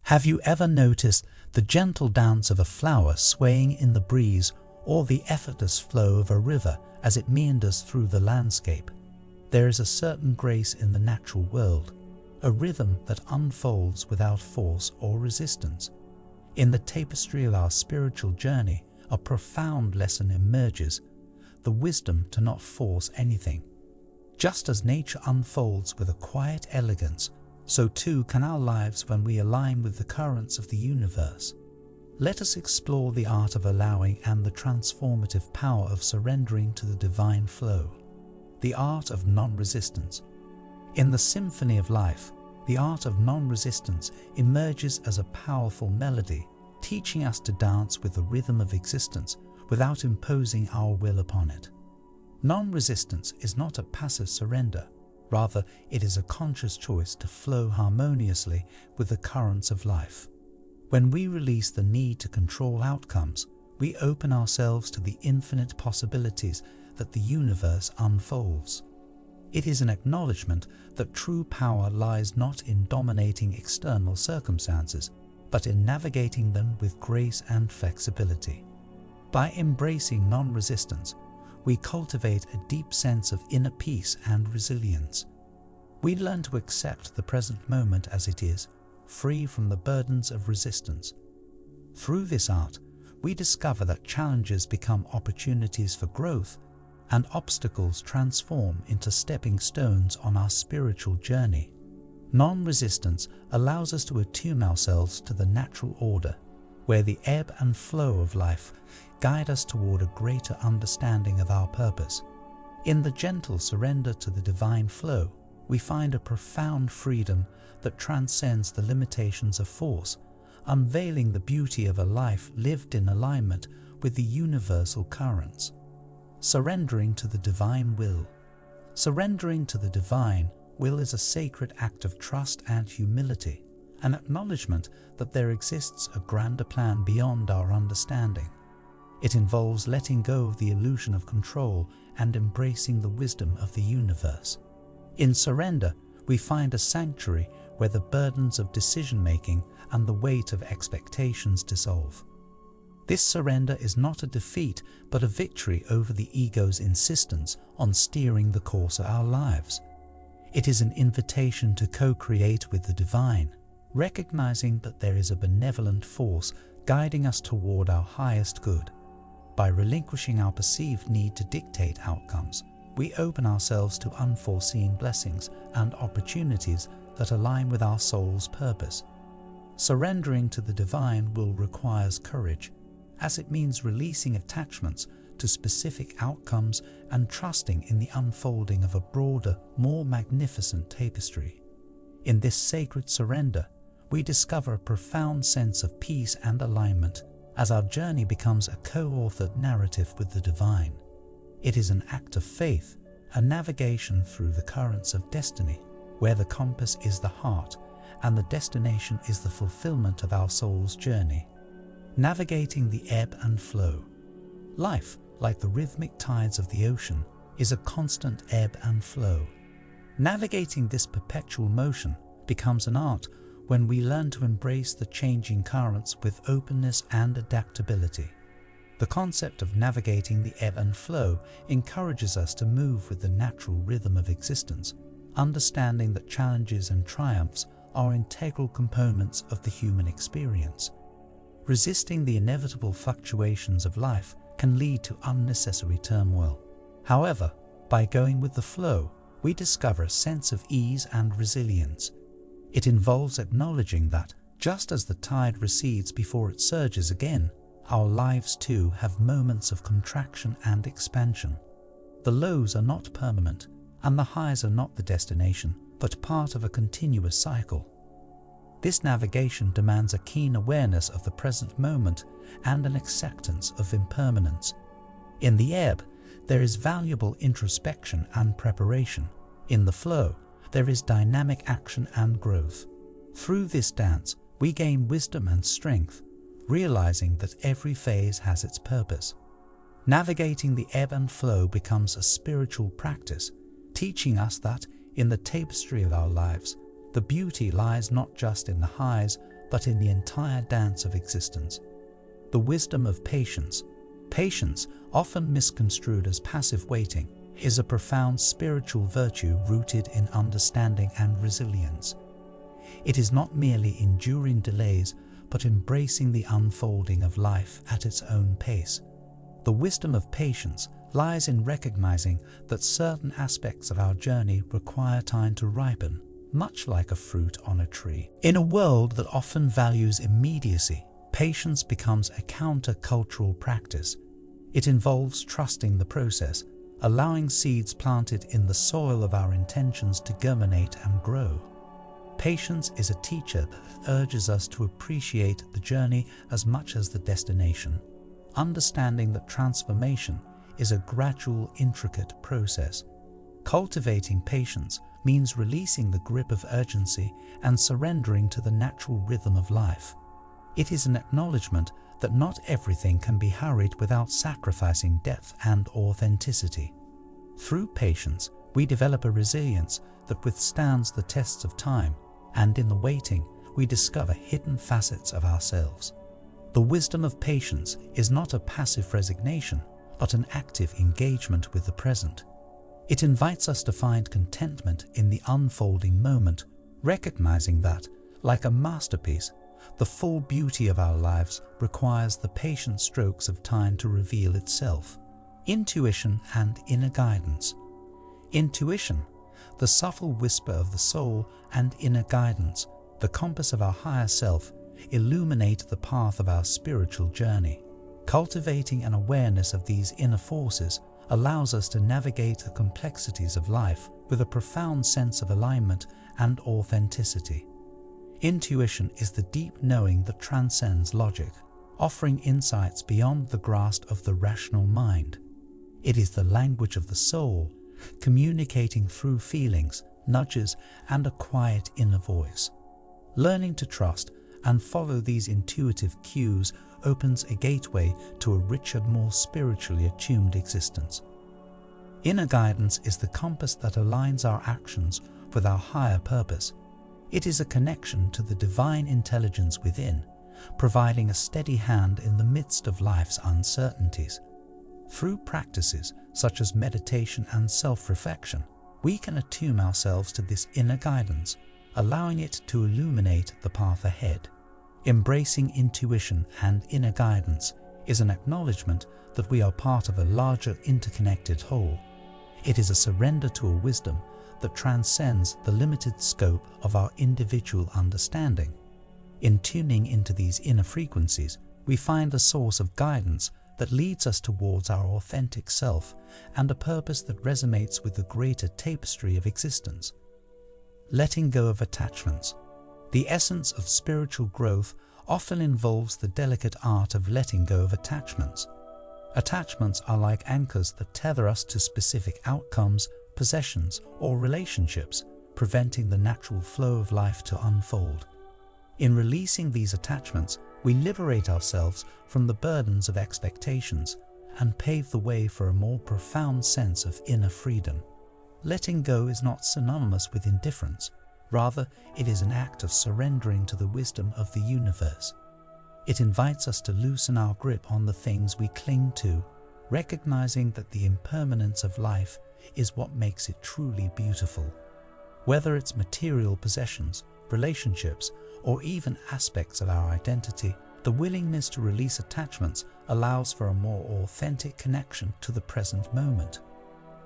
Have you ever noticed the gentle dance of a flower swaying in the breeze, or the effortless flow of a river as it meanders through the landscape? There is a certain grace in the natural world, a rhythm that unfolds without force or resistance. In the tapestry of our spiritual journey, a profound lesson emerges: the wisdom to not force anything. Just as nature unfolds with a quiet elegance, so too can our lives when we align with the currents of the universe. Let us explore the art of allowing and the transformative power of surrendering to the divine flow. The art of non-resistance. In the symphony of life, the art of non-resistance emerges as a powerful melody, teaching us to dance with the rhythm of existence without imposing our will upon it. Non-resistance is not a passive surrender. Rather, it is a conscious choice to flow harmoniously with the currents of life. When we release the need to control outcomes, we open ourselves to the infinite possibilities that the universe unfolds. It is an acknowledgement that true power lies not in dominating external circumstances, but in navigating them with grace and flexibility. By embracing non-resistance, we cultivate a deep sense of inner peace and resilience. We learn to accept the present moment as it is, free from the burdens of resistance. Through this art, we discover that challenges become opportunities for growth, and obstacles transform into stepping stones on our spiritual journey. Non-resistance allows us to attune ourselves to the natural order, where the ebb and flow of life guide us toward a greater understanding of our purpose. In the gentle surrender to the divine flow, we find a profound freedom that transcends the limitations of force, unveiling the beauty of a life lived in alignment with the universal currents. Surrendering to the divine will. Surrendering to the divine will is a sacred act of trust and humility, an acknowledgement that there exists a grander plan beyond our understanding. It involves letting go of the illusion of control and embracing the wisdom of the universe. In surrender, we find a sanctuary where the burdens of decision-making and the weight of expectations dissolve. This surrender is not a defeat, but a victory over the ego's insistence on steering the course of our lives. It is an invitation to co-create with the divine, recognizing that there is a benevolent force guiding us toward our highest good. By relinquishing our perceived need to dictate outcomes, we open ourselves to unforeseen blessings and opportunities that align with our soul's purpose. Surrendering to the divine will requires courage, as it means releasing attachments to specific outcomes and trusting in the unfolding of a broader, more magnificent tapestry. In this sacred surrender, we discover a profound sense of peace and alignment as our journey becomes a co-authored narrative with the divine. It is an act of faith, a navigation through the currents of destiny, where the compass is the heart and the destination is the fulfillment of our soul's journey. Navigating the ebb and flow. Life, like the rhythmic tides of the ocean, is a constant ebb and flow. Navigating this perpetual motion becomes an art when we learn to embrace the changing currents with openness and adaptability. The concept of navigating the ebb and flow encourages us to move with the natural rhythm of existence, understanding that challenges and triumphs are integral components of the human experience. Resisting the inevitable fluctuations of life can lead to unnecessary turmoil. However, by going with the flow, we discover a sense of ease and resilience. It involves acknowledging that, just as the tide recedes before it surges again, our lives too have moments of contraction and expansion. The lows are not permanent, and the highs are not the destination, but part of a continuous cycle. This navigation demands a keen awareness of the present moment and an acceptance of impermanence. In the ebb, there is valuable introspection and preparation. In the flow, there is dynamic action and growth. Through this dance, we gain wisdom and strength, realizing that every phase has its purpose. Navigating the ebb and flow becomes a spiritual practice, teaching us that, in the tapestry of our lives, the beauty lies not just in the highs, but in the entire dance of existence. The wisdom of patience. Patience, often misconstrued as passive waiting, is a profound spiritual virtue rooted in understanding and resilience. It is not merely enduring delays, but embracing the unfolding of life at its own pace. The wisdom of patience lies in recognizing that certain aspects of our journey require time to ripen, much like a fruit on a tree. In a world that often values immediacy, patience becomes a counter-cultural practice. It involves trusting the process, allowing seeds planted in the soil of our intentions to germinate and grow. Patience is a teacher that urges us to appreciate the journey as much as the destination, understanding that transformation is a gradual, intricate process. Cultivating patience means releasing the grip of urgency and surrendering to the natural rhythm of life. It is an acknowledgement that not everything can be hurried without sacrificing depth and authenticity. Through patience, we develop a resilience that withstands the tests of time, and in the waiting, we discover hidden facets of ourselves. The wisdom of patience is not a passive resignation, but an active engagement with the present. It invites us to find contentment in the unfolding moment, recognizing that, like a masterpiece, the full beauty of our lives requires the patient strokes of time to reveal itself. Intuition and inner guidance. Intuition, the subtle whisper of the soul, and inner guidance, the compass of our higher self, illuminate the path of our spiritual journey. Cultivating an awareness of these inner forces allows us to navigate the complexities of life with a profound sense of alignment and authenticity. Intuition is the deep knowing that transcends logic, offering insights beyond the grasp of the rational mind. It is the language of the soul, communicating through feelings, nudges, and a quiet inner voice. Learning to trust and follow these intuitive cues opens a gateway to a richer, more spiritually attuned existence. Inner guidance is the compass that aligns our actions with our higher purpose. It is a connection to the divine intelligence within, providing a steady hand in the midst of life's uncertainties. Through practices such as meditation and self-reflection, we can attune ourselves to this inner guidance, allowing it to illuminate the path ahead. Embracing intuition and inner guidance is an acknowledgement that we are part of a larger interconnected whole. It is a surrender to a wisdom that transcends the limited scope of our individual understanding. In tuning into these inner frequencies, we find a source of guidance that leads us towards our authentic self and a purpose that resonates with the greater tapestry of existence. Letting go of attachments. The essence of spiritual growth often involves the delicate art of letting go of attachments. Attachments are like anchors that tether us to specific outcomes, possessions, or relationships, preventing the natural flow of life to unfold. In releasing these attachments, we liberate ourselves from the burdens of expectations and pave the way for a more profound sense of inner freedom. Letting go is not synonymous with indifference. Rather, it is an act of surrendering to the wisdom of the universe. It invites us to loosen our grip on the things we cling to, recognizing that the impermanence of life is what makes it truly beautiful. Whether it's material possessions, relationships, or even aspects of our identity, the willingness to release attachments allows for a more authentic connection to the present moment.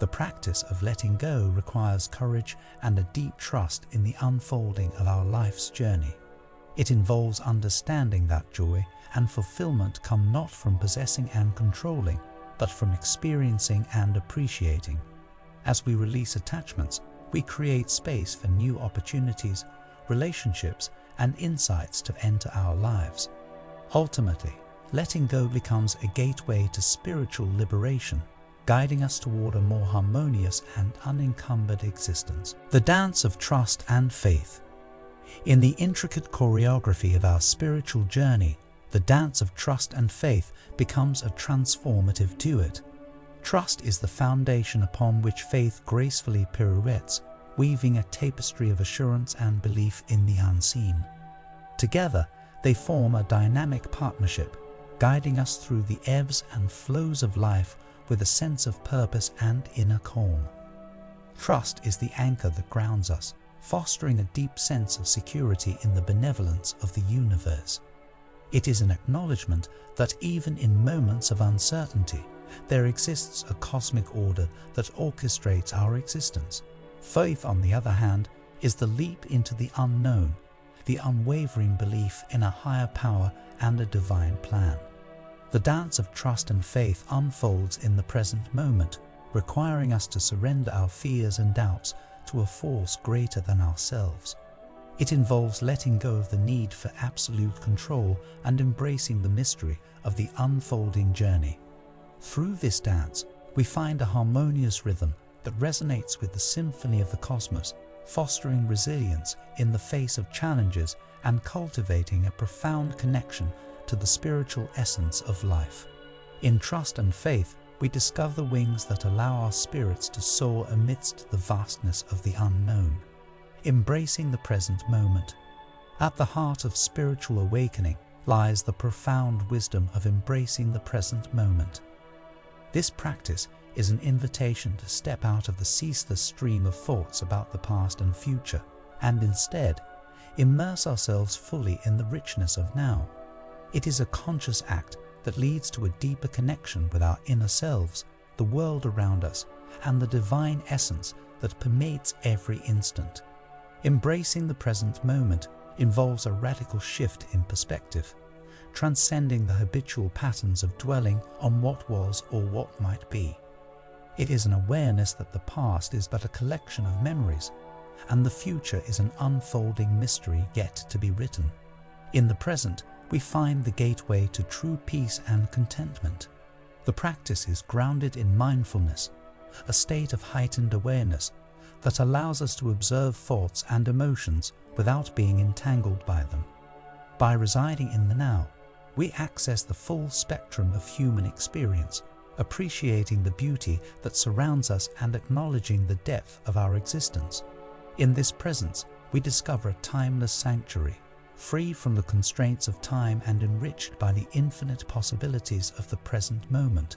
The practice of letting go requires courage and a deep trust in the unfolding of our life's journey. It involves understanding that joy and fulfillment come not from possessing and controlling, but from experiencing and appreciating. As we release attachments, we create space for new opportunities, relationships, and insights to enter our lives. Ultimately, letting go becomes a gateway to spiritual liberation, guiding us toward a more harmonious and unencumbered existence. The dance of trust and faith. In the intricate choreography of our spiritual journey, the dance of trust and faith becomes a transformative duet. Trust is the foundation upon which faith gracefully pirouettes, weaving a tapestry of assurance and belief in the unseen. Together, they form a dynamic partnership, guiding us through the ebbs and flows of life with a sense of purpose and inner calm. Trust is the anchor that grounds us, fostering a deep sense of security in the benevolence of the universe. It is an acknowledgement that even in moments of uncertainty, there exists a cosmic order that orchestrates our existence. Faith, on the other hand, is the leap into the unknown, the unwavering belief in a higher power and a divine plan. The dance of trust and faith unfolds in the present moment, requiring us to surrender our fears and doubts to a force greater than ourselves. It involves letting go of the need for absolute control and embracing the mystery of the unfolding journey. Through this dance, we find a harmonious rhythm that resonates with the symphony of the cosmos, fostering resilience in the face of challenges and cultivating a profound connection to the spiritual essence of life. In trust and faith, we discover wings that allow our spirits to soar amidst the vastness of the unknown. Embracing the present moment. At the heart of spiritual awakening lies the profound wisdom of embracing the present moment. This practice is an invitation to step out of the ceaseless stream of thoughts about the past and future, and instead, immerse ourselves fully in the richness of now. It is a conscious act that leads to a deeper connection with our inner selves, the world around us, and the divine essence that permeates every instant. Embracing the present moment involves a radical shift in perspective, transcending the habitual patterns of dwelling on what was or what might be. It is an awareness that the past is but a collection of memories, and the future is an unfolding mystery yet to be written. In the present, we find the gateway to true peace and contentment. The practice is grounded in mindfulness, a state of heightened awareness that allows us to observe thoughts and emotions without being entangled by them. By residing in the now, we access the full spectrum of human experience, appreciating the beauty that surrounds us and acknowledging the depth of our existence. In this presence, we discover a timeless sanctuary, free from the constraints of time and enriched by the infinite possibilities of the present moment.